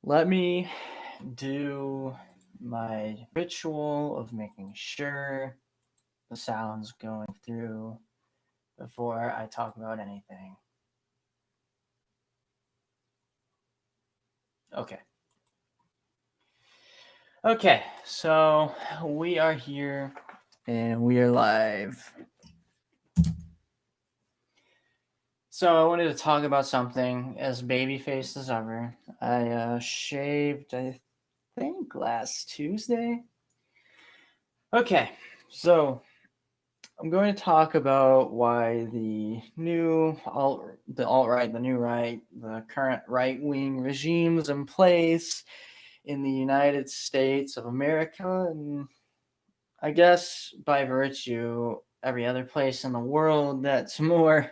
Let me do my ritual of making sure the sound's going through before I talk about anything. Okay. Okay, so we are here and we are live. So I wanted to talk about something as baby-faced as ever. I shaved, I think, last Tuesday. Okay, so I'm going to talk about why the alt-right, the new right, the current right-wing regimes in place in the United States of America, and I guess by virtue every other place in the world that's more,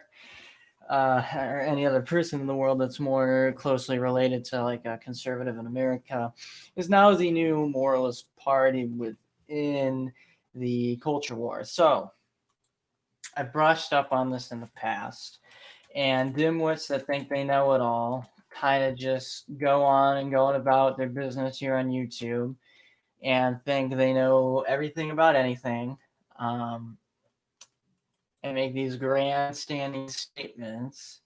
or any other person in the world that's more closely related to like a conservative in America, is now the new moralist party within the culture war. So I brushed up on this in the past, and dimwits that think they know it all kind of just go on and going about their business here on YouTube and think they know everything about anything, um, and make these grandstanding statements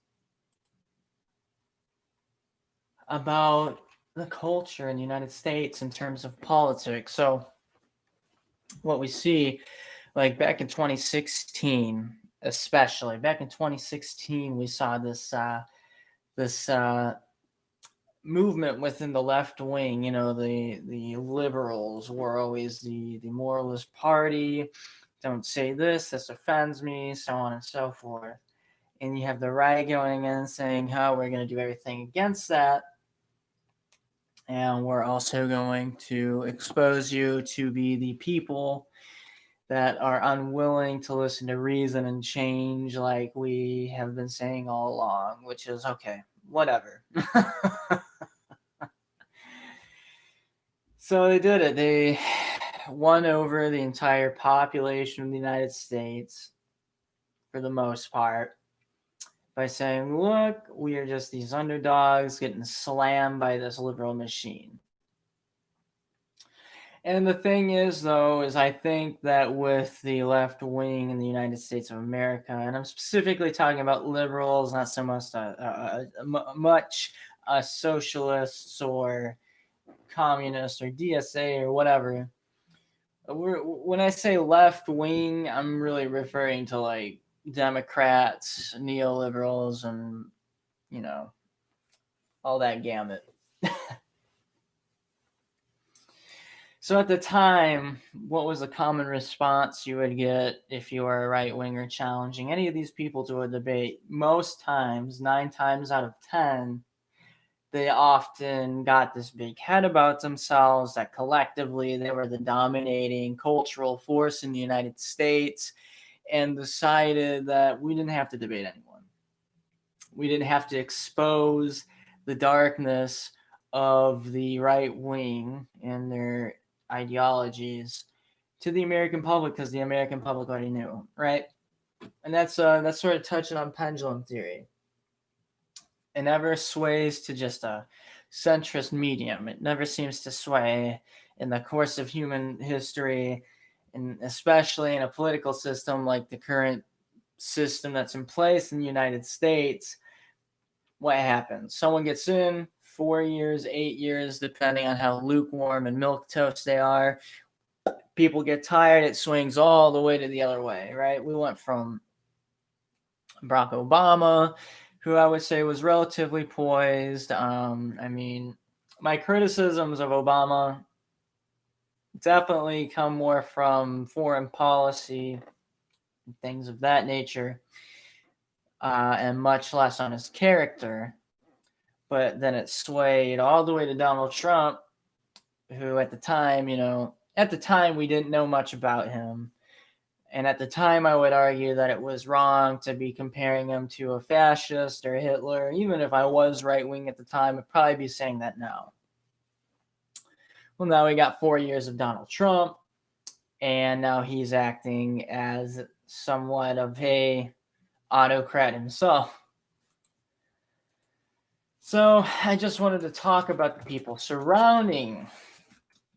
about the culture in the United States in terms of politics. So, what we see, like back in 2016, especially back in 2016, we saw this movement within the left wing. The liberals were always the moralist party. Don't say this offends me, so on and so forth. And you have the right going in saying how we're going to do everything against that, and we're also going to expose you to be the people that are unwilling to listen to reason and change, like we have been saying all along, which is okay, whatever. So they did it. They won over the entire population of the United States for the most part by saying, look, we are just these underdogs getting slammed by this liberal machine. And the thing is, though, is I think that with the left wing in the United States of America, and I'm specifically talking about liberals, not so much socialists or communists or DSA or whatever. When I say left wing, I'm really referring to like Democrats, neoliberals, and you know all that gamut. So at the time, what was the common response you would get if you were a right winger challenging any of these people to a debate? Most times, 9 times out of 10, they often got this big head about themselves that collectively they were the dominating cultural force in the United States and decided that we didn't have to debate anyone. We didn't have to expose the darkness of the right wing and their ideologies to the American public because the American public already knew, right? And that's sort of touching on pendulum theory. It never sways to just a centrist medium. It never seems to sway in the course of human history, and especially in a political system like the current system that's in place in the United States. What happens? Someone gets in 4 years, 8 years, depending on how lukewarm and milquetoast they are. People get tired. It swings all the way to the other way, right? We went from Barack Obama, who I would say was relatively poised. My criticisms of Obama definitely come more from foreign policy and things of that nature, and much less on his character. But then it swayed all the way to Donald Trump, who at the time, we didn't know much about him. And at the time, I would argue that it was wrong to be comparing him to a fascist or Hitler. Even if I was right wing at the time, I'd probably be saying that now. Well, now we got 4 years of Donald Trump, and now he's acting as somewhat of a autocrat himself. So I just wanted to talk about the people surrounding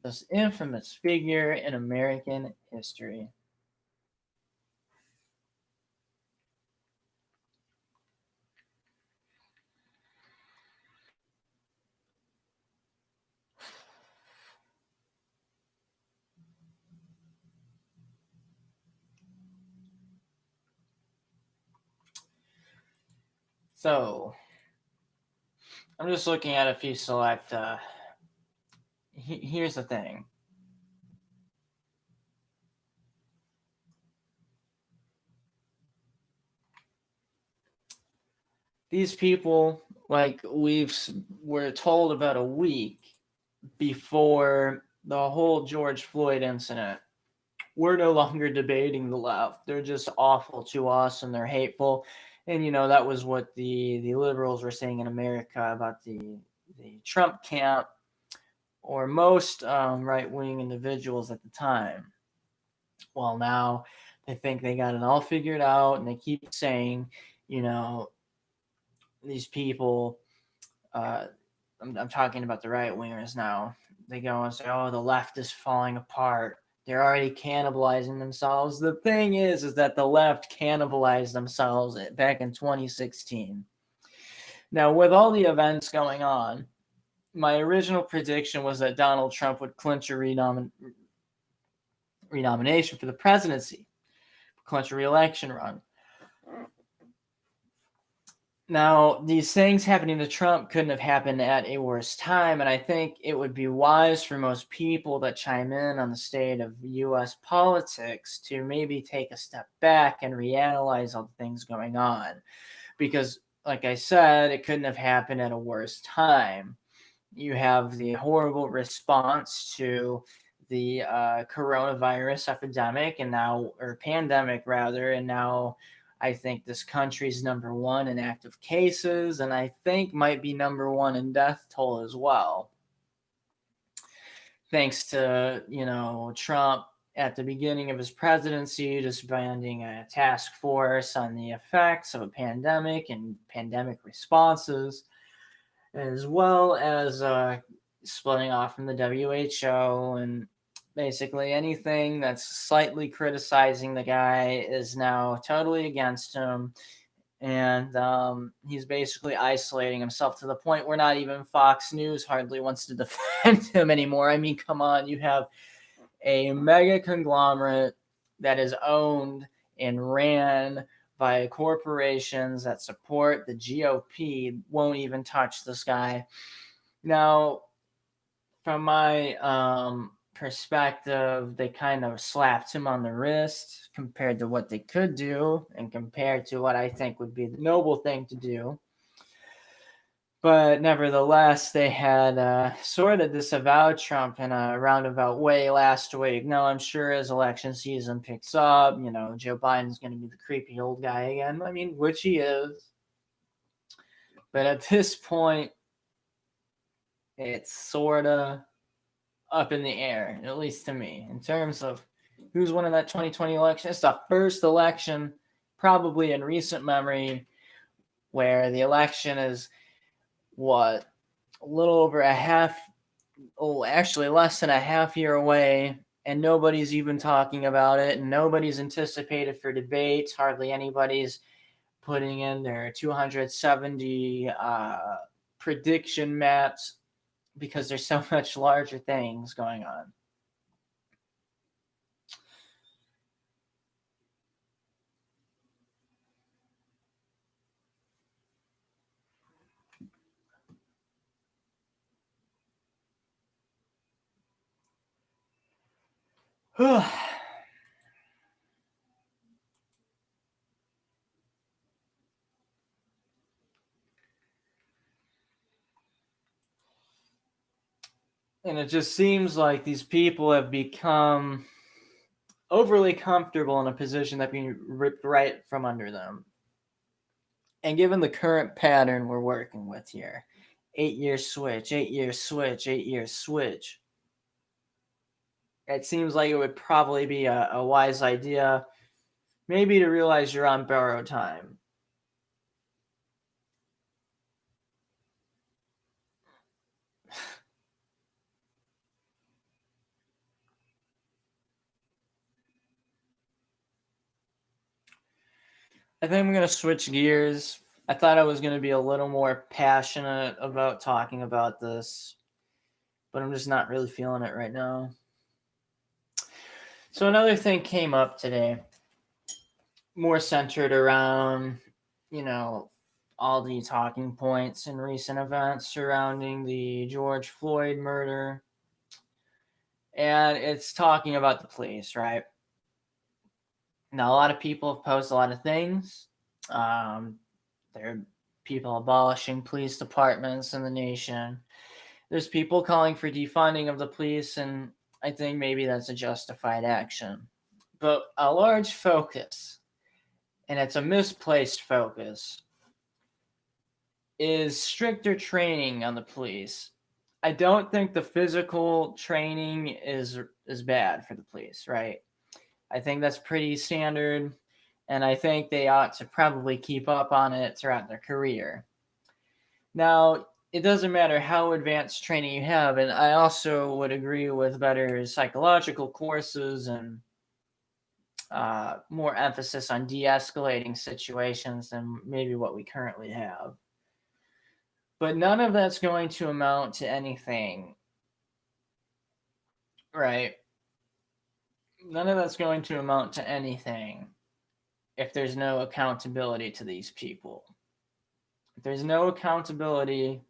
this infamous figure in American history. So I'm just looking at a few select. Here's the thing. These people, like we're told about a week before the whole George Floyd incident, we're no longer debating the left. They're just awful to us and they're hateful. And that was what the liberals were saying in America about the Trump camp, or most right wing individuals at the time. Well, now they think they got it all figured out, and they keep saying, you know, these people. Uh, I'm talking about the right wingers now. They go and say, "Oh, the left is falling apart. They're already cannibalizing themselves." The thing is that the left cannibalized themselves back in 2016. Now, with all the events going on, my original prediction was that Donald Trump would clinch a renomination for the presidency, clinch a re-election run. Now, these things happening to Trump couldn't have happened at a worse time, and I think it would be wise for most people that chime in on the state of U.S. politics to maybe take a step back and reanalyze all the things going on. Because, like I said, it couldn't have happened at a worse time. You have the horrible response to the coronavirus epidemic, and now, or pandemic rather, and now I think this country's number one in active cases, and I think might be number one in death toll as well. Thanks to, Trump at the beginning of his presidency disbanding a task force on the effects of a pandemic and pandemic responses, as well as splitting off from the WHO, and basically anything that's slightly criticizing the guy is now totally against him. And he's basically isolating himself to the point where not even Fox News hardly wants to defend him anymore. I mean, come on, you have a mega conglomerate that is owned and ran by corporations that support the GOP, won't even touch this guy. Now, from my perspective, they kind of slapped him on the wrist compared to what they could do and compared to what I think would be the noble thing to do. But nevertheless, they had sort of disavowed Trump in a roundabout way last week. Now, I'm sure as election season picks up, Joe Biden's going to be the creepy old guy again. I mean, which he is. But at this point, it's sort of up in the air, at least to me, in terms of who's winning that 2020 election. It's the first election, probably in recent memory, where the election is a little over actually less than a half year away, and nobody's even talking about it, and nobody's anticipated for debates. Hardly anybody's putting in their 270 prediction maps because there's so much larger things going on. And it just seems like these people have become overly comfortable in a position that being ripped right from under them. And given the current pattern we're working with here, 8-year switch, 8-year switch, 8-year switch, it seems like it would probably be a wise idea maybe to realize you're on borrowed time. I think I'm going to switch gears. I thought I was going to be a little more passionate about talking about this, but I'm just not really feeling it right now. So another thing came up today, more centered around, you know, all the talking points in recent events surrounding the George Floyd murder. And it's talking about the police, right? Now, a lot of people have posed a lot of things. There are people abolishing police departments in the nation. There's people calling for defunding of the police, and I think maybe that's a justified action. But a large focus, and it's a misplaced focus, is stricter training on the police. I don't think the physical training is bad for the police, right? I think that's pretty standard, and I think they ought to probably keep up on it throughout their career. Now, it doesn't matter how advanced training you have, and I also would agree with better psychological courses and more emphasis on de-escalating situations than maybe what we currently have. But none of that's going to amount to anything, right? None of that's going to amount to anything if there's no accountability to these people. If there's no accountability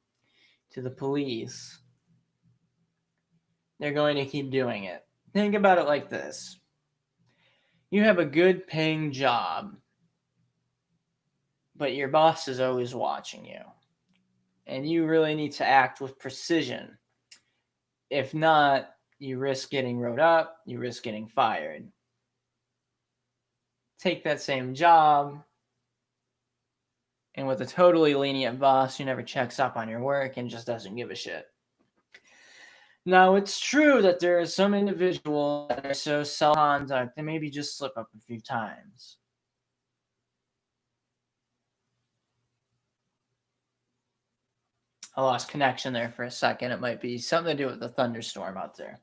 to the police, they're going to keep doing it. Think about it like this. You have a good paying job, but your boss is always watching you. And you really need to act with precision. If not, you risk getting wrote up, you risk getting fired. Take that same job, and with a totally lenient boss who never checks up on your work and just doesn't give a shit. Now, it's true that there are some individuals that are so self-conduct, they maybe just slip up a few times. I lost connection there for a second. It might be something to do with the thunderstorm out there.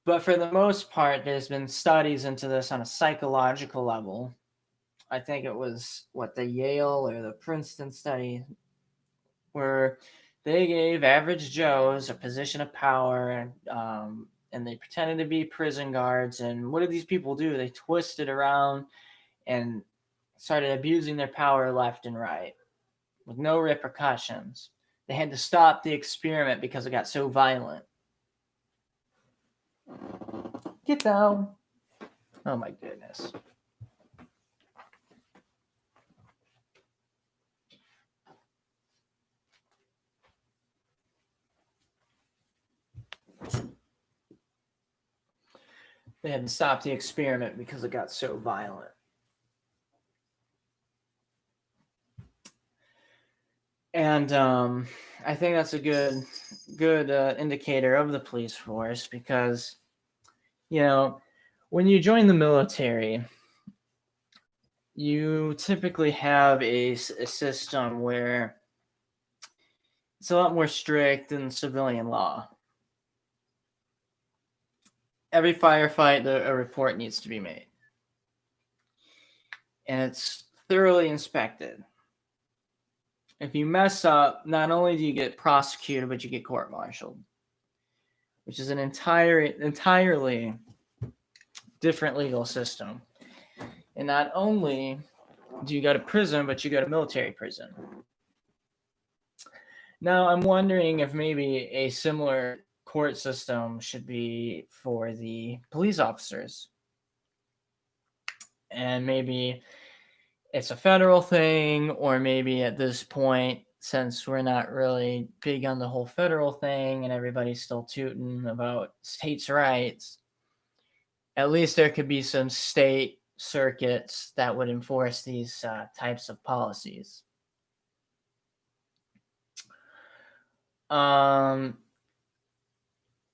But for the most part, there's been studies into this on a psychological level. I think it was, the Yale or the Princeton study, where they gave average Joes a position of power, and they pretended to be prison guards. And what did these people do? They twisted around and started abusing their power left and right with no repercussions. They had to stop the experiment because it got so violent. Get down. Oh my goodness. They had to stop the experiment because it got so violent. And I think that's a good indicator of the police force, because, when you join the military, you typically have a system where it's a lot more strict than civilian law. Every firefight, a report needs to be made. And it's thoroughly inspected. If you mess up, not only do you get prosecuted, but you get court-martialed, which is an entirely different legal system. And not only do you go to prison, but you go to military prison. Now, I'm wondering if maybe a similar court system should be for the police officers. And maybe it's a federal thing, or maybe at this point, since we're not really big on the whole federal thing and everybody's still tooting about states' rights, at least there could be some state circuits that would enforce these types of policies.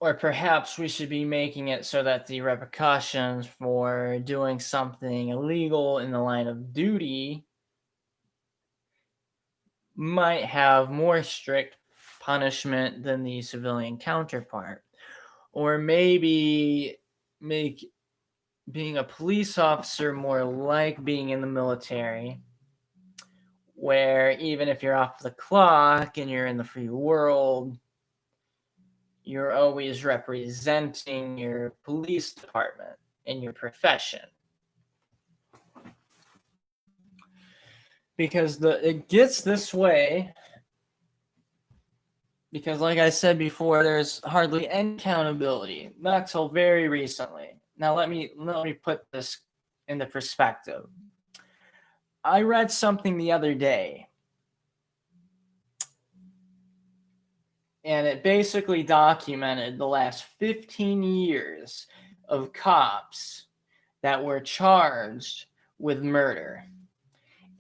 Or perhaps we should be making it so that the repercussions for doing something illegal in the line of duty might have more strict punishment than the civilian counterpart. Or maybe make being a police officer more like being in the military, where even if you're off the clock and you're in the free world, you're always representing your police department and your profession. Because it gets this way because, like I said before, there's hardly any accountability, not till very recently. Now let me put this into perspective. I read something the other day, and it basically documented the last 15 years of cops that were charged with murder.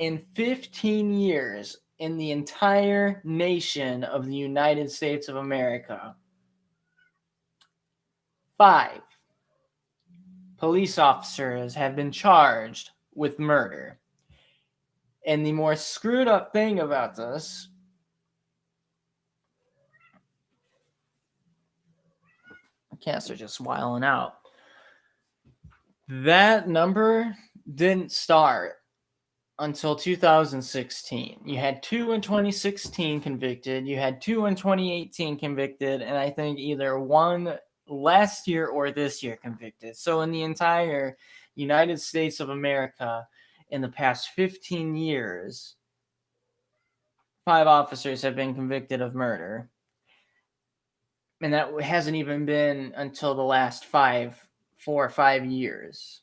In 15 years, in the entire nation of the United States of America, 5 police officers have been charged with murder. And the more screwed up thing about this, cats are just wiling out. That number didn't start until 2016. You had 2 in 2016 convicted, you had 2 in 2018 convicted, and I think either 1 last year or this year convicted. So in the entire United States of America, in the past 15 years, 5 officers have been convicted of murder. And that hasn't even been until the last 4 or 5 years.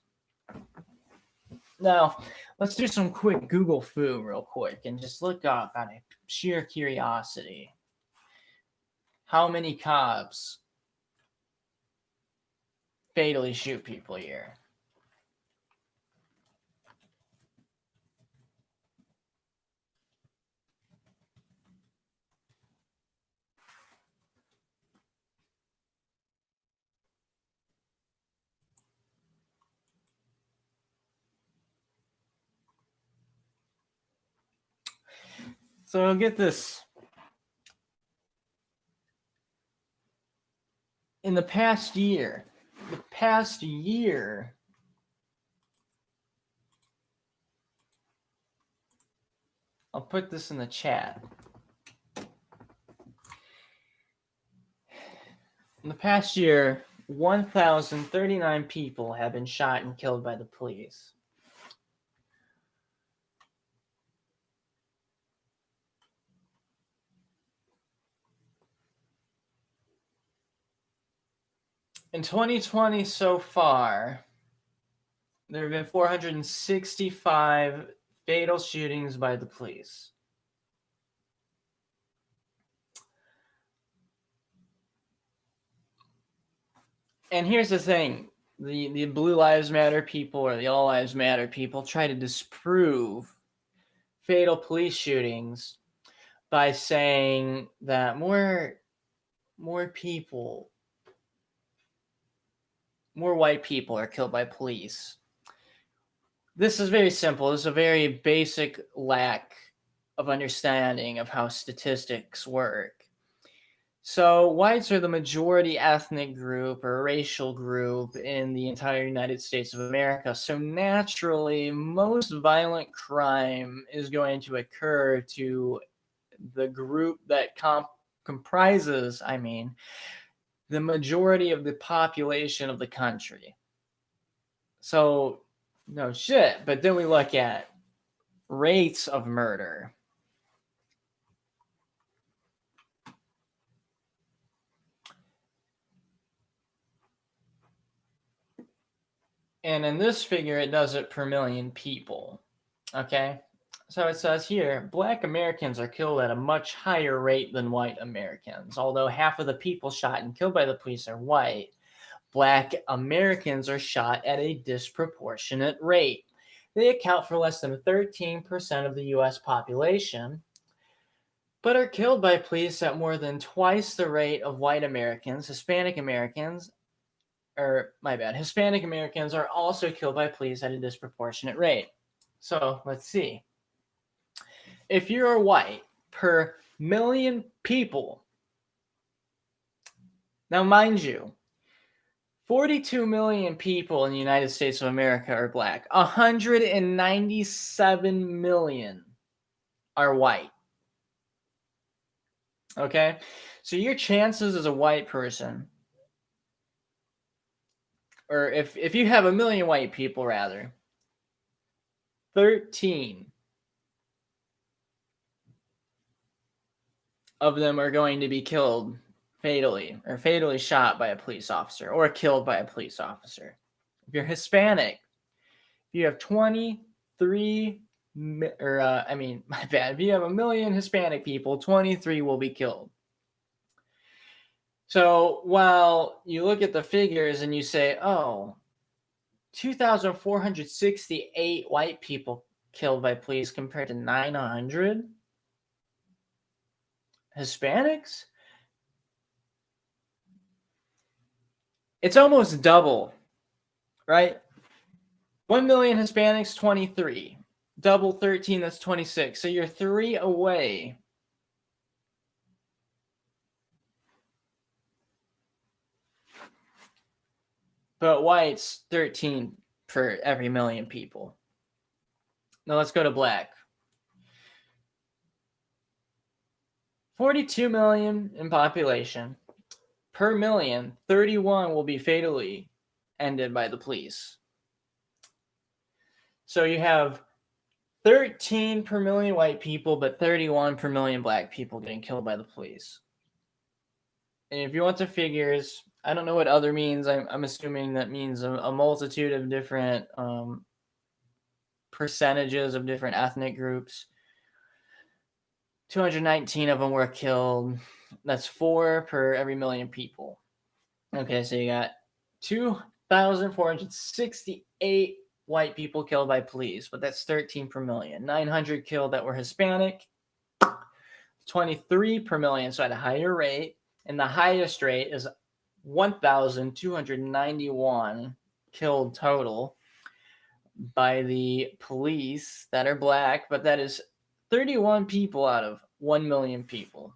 Now, let's do some quick Google foo real quick and just look up out of sheer curiosity. How many cops fatally shoot people a year? So get this. In the past year, I'll put this in the chat. In the past year, 1,039 people have been shot and killed by the police. In 2020 so far, there have been 465 fatal shootings by the police. And here's the thing. The Blue Lives Matter people or the All Lives Matter people try to disprove fatal police shootings by saying that more white people are killed by police. This is very simple. This is a very basic lack of understanding of how statistics work. So whites are the majority ethnic group or racial group in the entire United States of America. So naturally, most violent crime is going to occur to the group that comprises, the majority of the population of the country. So, no shit. But then we look at rates of murder. And in this figure, it does it per million people. Okay? So it says here, Black Americans are killed at a much higher rate than white Americans. Although half of the people shot and killed by the police are white, Black Americans are shot at a disproportionate rate. They account for less than 13% of the U.S. population, but are killed by police at more than twice the rate of white Americans. Hispanic Americans are also killed by police at a disproportionate rate. So let's see. If you're white per million people, now mind you, 42 million people in the United States of America are black. 197 million are white. Okay? So your chances as a white person, or if you have a million white people, rather, 13 of them are going to be killed fatally or fatally shot by a police officer or killed by a police officer. If you're Hispanic, you have 23, my bad. If you have a million Hispanic people, 23 will be killed. So while you look at the figures and you say, oh, 2,468 white people killed by police compared to 900 Hispanics, it's almost double, right? 1 million Hispanics, 23. Double 13, that's 26. So you're 3 away. But whites, 13 per every million people. Now let's go to black. 42 million in population. Per million, 31 will be fatally ended by the police. So you have 13 per million white people, but 31 per million black people getting killed by the police. And if you want the figures, I don't know what other means. I'm assuming that means a multitude of different percentages of different ethnic groups. 219 of them were killed. That's 4 per every million people. Okay, so you got 2,468 white people killed by police, but that's 13 per million. 900 killed that were Hispanic, 23 per million, so at a higher rate. And the highest rate is 1,291 killed total by the police that are black, but that is 31 people out of 1 million people.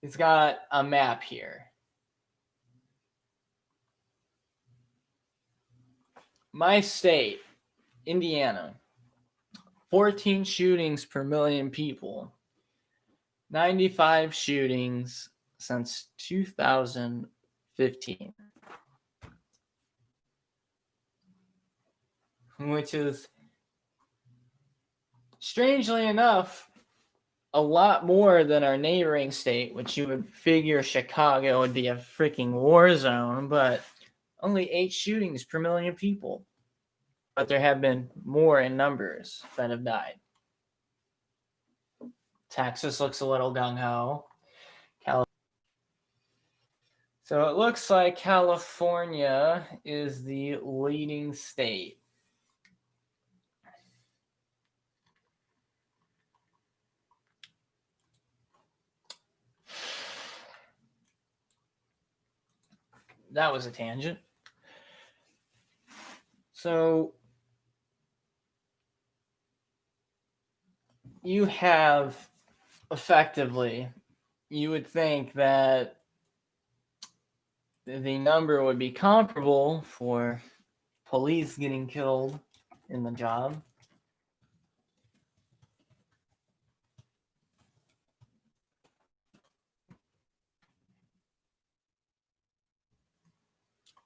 It's got a map here. My state, Indiana, 14 shootings per million people. 95 shootings since 2015. Which is, strangely enough, a lot more than our neighboring state, which you would figure Chicago would be a freaking war zone, but only 8 shootings per million people. But there have been more in numbers that have died. Texas looks a little gung-ho. So it looks like California is the leading state. That was a tangent. So you have effectively, you would think that the number would be comparable for police getting killed in the job.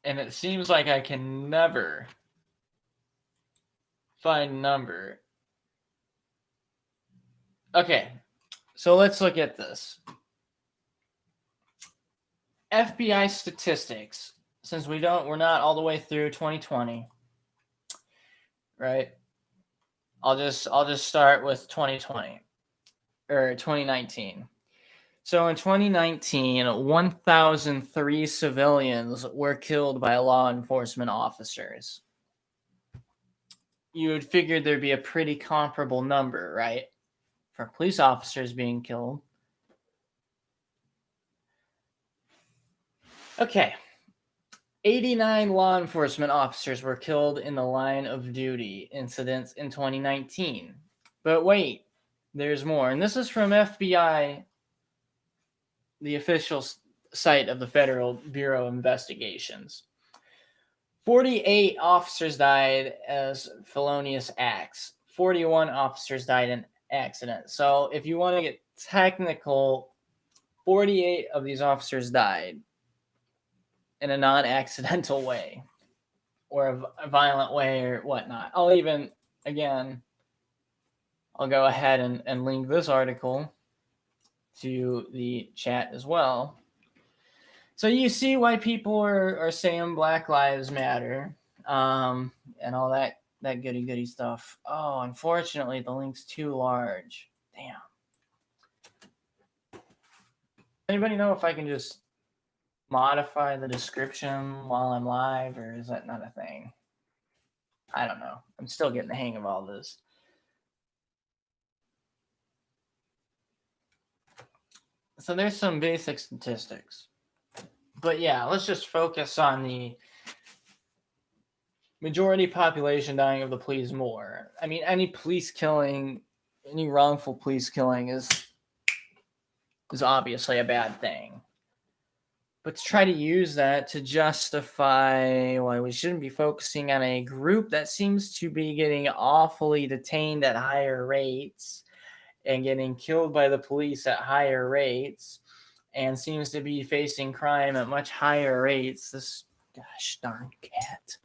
And it seems like I can never find a number. Okay, so let's look at this. FBI statistics, since we're not all the way through 2020, right? I'll just start with 2020 or 2019. So in 2019, 1,003 civilians were killed by law enforcement officers. You would figure there'd be a pretty comparable number, right? For police officers being killed. Okay. 89 law enforcement officers were killed in the line of duty incidents in 2019. But wait, there's more. And this is from FBI the official site of the Federal Bureau of Investigations. 48 officers died as felonious acts. 41 officers died in accidents. So if you want to get technical, 48 of these officers died in a non-accidental way or a violent way or whatnot. I'll go ahead and link this article to the chat as well. So you see why people are saying Black Lives Matter, and all that goody stuff. Oh, unfortunately, the link's too large. Damn. Anybody know if I can just modify the description while I'm live, or is that not a thing? I don't know. I'm still getting the hang of all this. So there's some basic statistics. But yeah, let's just focus on the majority population dying of the police more. I mean, any police killing, any wrongful police killing is obviously a bad thing. But to try to use that to justify why we shouldn't be focusing on a group that seems to be getting awfully detained at higher rates and getting killed by the police at higher rates and seems to be facing crime at much higher rates. This gosh darn cat.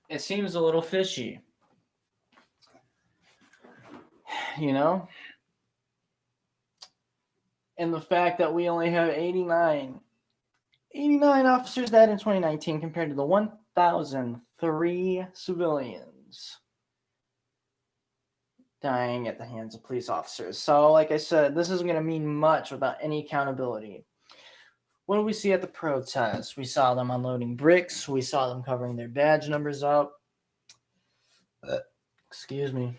It seems a little fishy. You know? And the fact that we only have 89 officers died in 2019 compared to the 1,003 civilians dying at the hands of police officers. So, like I said, this isn't going to mean much without any accountability. What did we see at the protests? We saw them unloading bricks. We saw them covering their badge numbers up. Excuse me.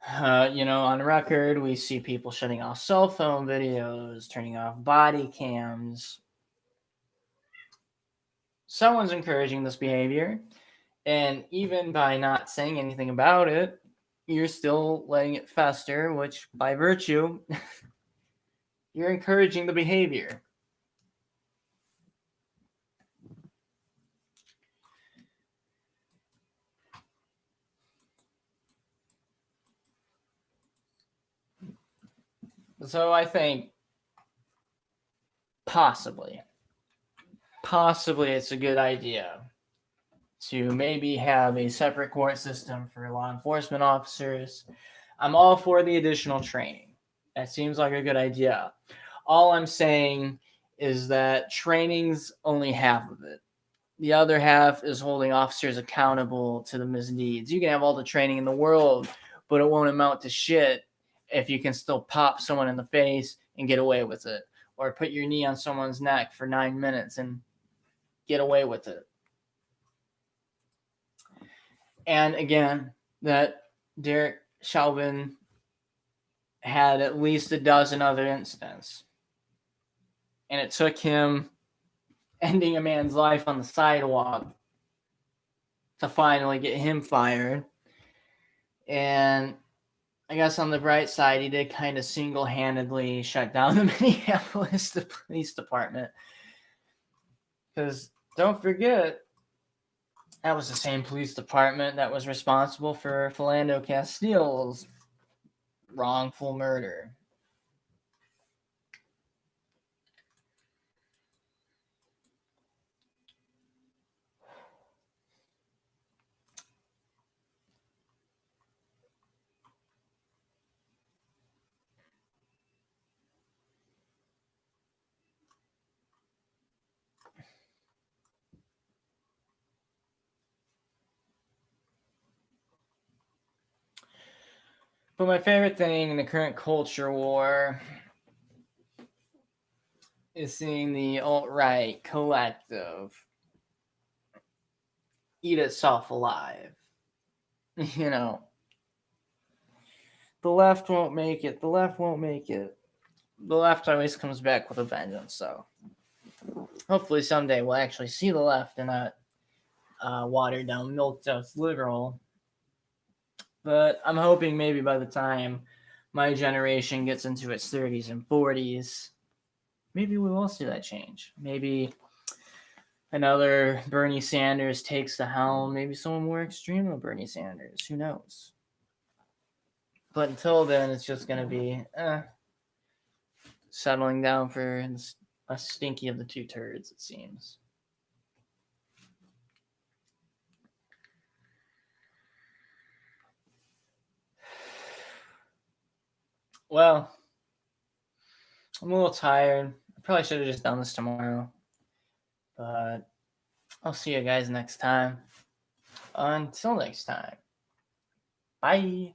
On record, we see people shutting off cell phone videos, turning off body cams. Someone's encouraging this behavior. And even by not saying anything about it, you're still letting it fester, which by virtue, you're encouraging the behavior. So I think possibly it's a good idea to maybe have a separate court system for law enforcement officers. I'm all for the additional training. That seems like a good idea. All I'm saying is that training's only half of it. The other half is holding officers accountable to the misdeeds. You can have all the training in the world, but it won't amount to shit if you can still pop someone in the face and get away with it, or put your knee on someone's neck for 9 minutes and get away with it. And again, that Derek Chauvin had at least a dozen other incidents. And it took him ending a man's life on the sidewalk to finally get him fired. And I guess on the bright side, he did kind of single-handedly shut down the Minneapolis Police Department. Because don't forget, that was the same police department that was responsible for Philando Castile's wrongful murder. But my favorite thing in the current culture war is seeing the alt-right collective eat itself alive. You know, the left won't make it. The left won't make it. The left always comes back with a vengeance, so hopefully someday we'll actually see the left and not watered down, milked out liberal. But I'm hoping maybe by the time my generation gets into its 30s and 40s, maybe we will see that change. Maybe another Bernie Sanders takes the helm. Maybe someone more extreme than Bernie Sanders. Who knows? But until then, it's just going to be settling down for a stinky of the two turds, it seems. Well, I'm a little tired. I probably should have just done this tomorrow. But I'll see you guys next time. Until next time. Bye.